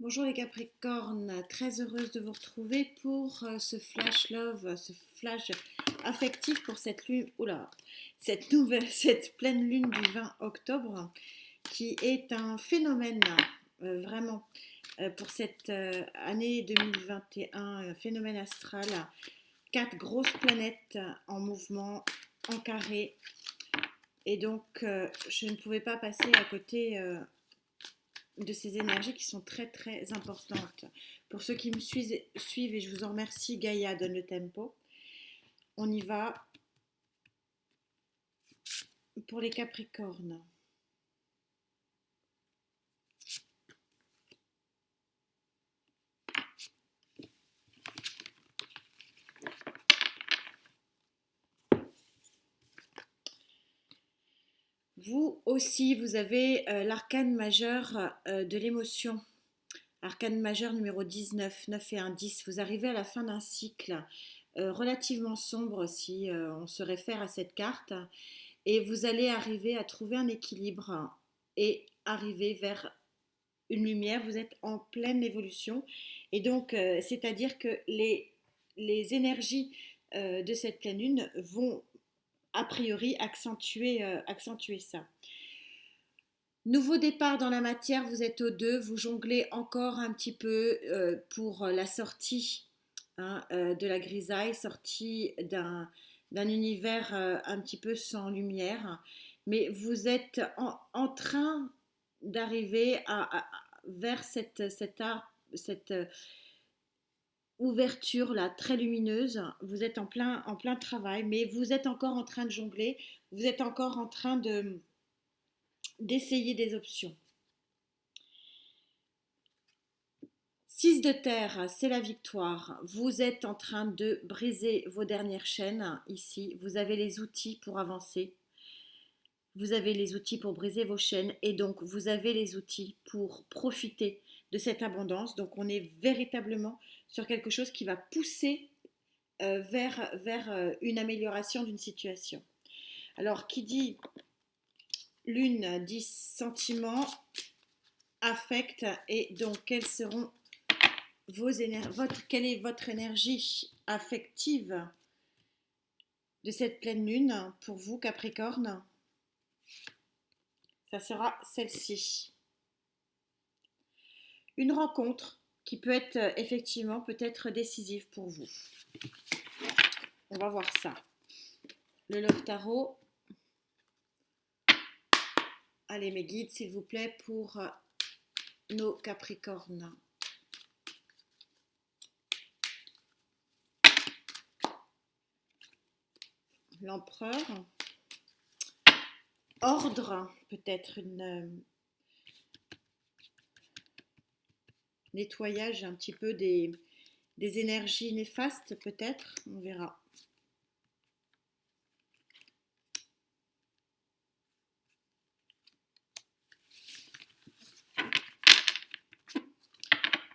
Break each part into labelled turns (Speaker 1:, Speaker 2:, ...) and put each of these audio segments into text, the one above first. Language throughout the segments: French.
Speaker 1: Bonjour les Capricornes, très heureuse de vous retrouver pour ce flash love, ce flash affectif pour cette lune, cette pleine lune du 20 octobre, qui est un phénomène vraiment pour cette année 2021, un phénomène astral, quatre grosses planètes en mouvement, en carré, et donc je ne pouvais pas passer à côté de ces énergies qui sont très très importantes. Pour ceux qui me suivent, et je vous en remercie, Gaïa donne le tempo. On y va pour les Capricornes. Vous aussi, vous avez l'arcane majeur de l'émotion. Arcane majeur numéro 19, 9 et 1, 10. Vous arrivez à la fin d'un cycle relativement sombre si on se réfère à cette carte. Et vous allez arriver à trouver un équilibre et arriver vers une lumière. Vous êtes en pleine évolution. Et donc, c'est-à-dire que les énergies de cette pleine lune vont a priori accentuer ça. Nouveau départ dans la matière, vous êtes aux deux, vous jonglez encore un petit peu pour la sortie de la grisaille, sortie d'un univers un petit peu sans lumière, mais vous êtes en train d'arriver vers cette ouverture là très lumineuse. Vous êtes en plein travail, mais vous êtes encore en train de jongler, vous êtes encore en train d'essayer des options. 6 de terre, c'est la victoire. Vous êtes en train de briser vos dernières chaînes ici. Vous avez les outils pour avancer. Vous avez les outils pour briser vos chaînes et donc vous avez les outils pour profiter de cette abondance. Donc on est véritablement sur quelque chose qui va pousser vers une amélioration d'une situation. Alors qui dit lune dit sentiment, affect, et donc quelles seront quelle est votre énergie affective de cette pleine lune pour vous, Capricorne? Ça sera celle-ci. Une rencontre qui peut être effectivement peut-être décisive pour vous. On va voir ça. Le Love Tarot. Allez, mes guides, s'il vous plaît, pour nos Capricornes. L'empereur. Ordre, peut-être nettoyage un petit peu des énergies néfastes, peut-être, on verra.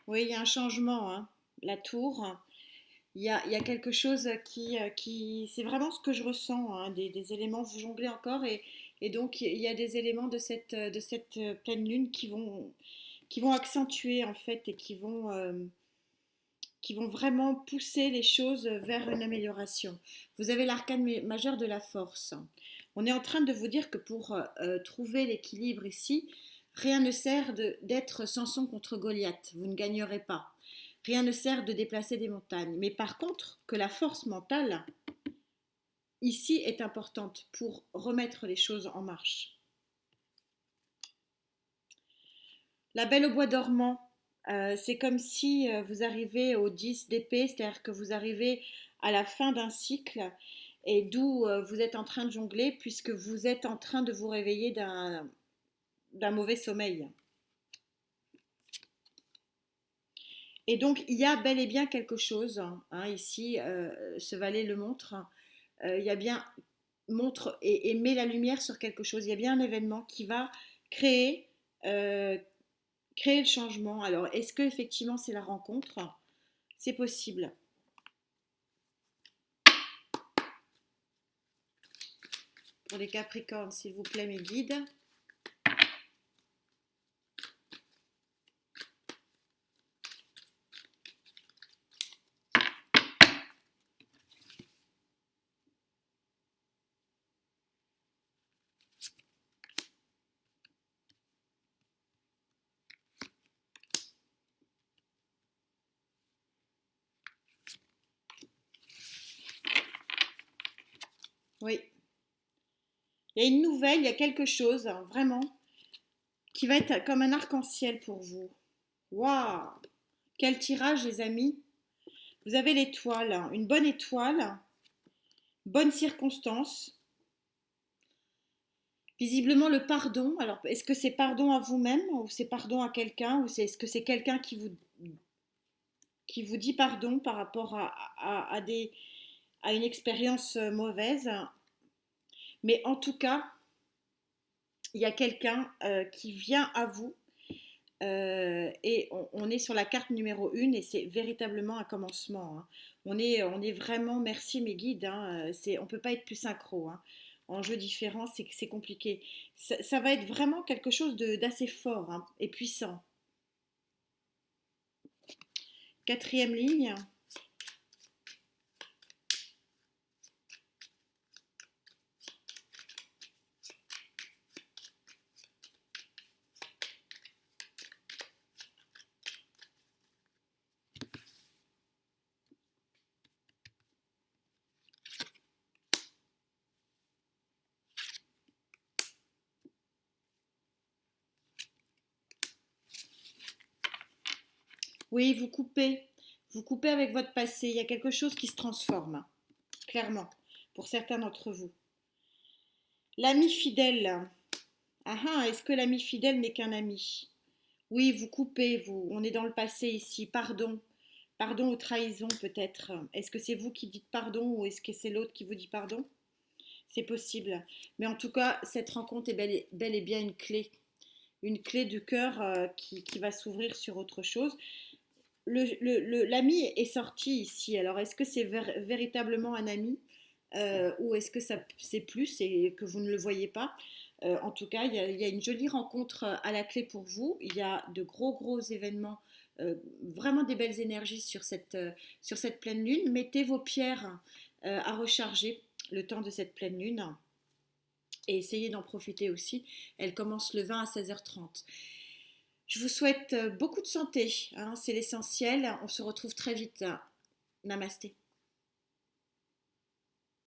Speaker 1: Oui, il y a un changement, hein. La tour, il y a quelque chose qui c'est vraiment ce que je ressens, hein, des éléments, vous jonglez encore, et donc il y a des éléments de cette pleine lune qui vont accentuer en fait et qui vont vraiment pousser les choses vers une amélioration. Vous avez l'arcane majeur de la force. On est en train de vous dire que pour trouver l'équilibre ici, rien ne sert d'être Samson contre Goliath. Vous ne gagnerez pas. Rien ne sert de déplacer des montagnes. Mais par contre, que la force mentale, ici, est importante pour remettre les choses en marche. La Belle au bois dormant, c'est comme si vous arrivez au 10 d'épée, c'est-à-dire que vous arrivez à la fin d'un cycle et d'où vous êtes en train de jongler puisque vous êtes en train de vous réveiller d'un mauvais sommeil. Et donc il y a bel et bien quelque chose, hein, ici, ce valet le montre, il y a bien montre et met la lumière sur quelque chose, il y a bien un événement qui va créer, euh, créer le changement. Alors est-ce que effectivement c'est la rencontre? C'est possible. Pour les Capricornes, s'il vous plaît, mes guides. Oui. Il y a une nouvelle, il y a quelque chose, hein, vraiment, qui va être comme un arc-en-ciel pour vous. Waouh! Quel tirage, les amis! Vous avez l'étoile, hein, une bonne étoile, bonne circonstance. Visiblement le pardon. Alors, est-ce que c'est pardon à vous-même ou c'est pardon à quelqu'un ou est-ce que c'est quelqu'un qui vous dit pardon par rapport à une expérience mauvaise? Mais en tout cas, il y a quelqu'un qui vient à vous et on est sur la carte numéro 1 et c'est véritablement un commencement, hein. On est vraiment, merci mes guides, hein, on ne peut pas être plus synchro, hein. En jeu différent, c'est compliqué. Ça va être vraiment quelque chose d'assez fort, hein, et puissant. Quatrième ligne. Oui, vous coupez avec votre passé. Il y a quelque chose qui se transforme, clairement, pour certains d'entre vous. L'ami fidèle. Ah ah, est-ce que l'ami fidèle n'est qu'un ami? Oui, vous coupez, vous. On est dans le passé ici. Pardon. Pardon aux trahisons, peut-être. Est-ce que c'est vous qui dites pardon ou est-ce que c'est l'autre qui vous dit pardon? C'est possible. Mais en tout cas, cette rencontre est bel et bien une clé du cœur qui va s'ouvrir sur autre chose. L'ami est sorti ici. Alors, est-ce que c'est véritablement un ami ou est-ce que c'est plus et que vous ne le voyez pas? En tout cas, il y a une jolie rencontre à la clé pour vous. Il y a de gros événements, vraiment des belles énergies sur cette pleine lune. Mettez vos pierres à recharger le temps de cette pleine lune et essayez d'en profiter aussi. Elle commence le 20 à 16h30. Je vous souhaite beaucoup de santé, hein, c'est l'essentiel. On se retrouve très vite. Namasté.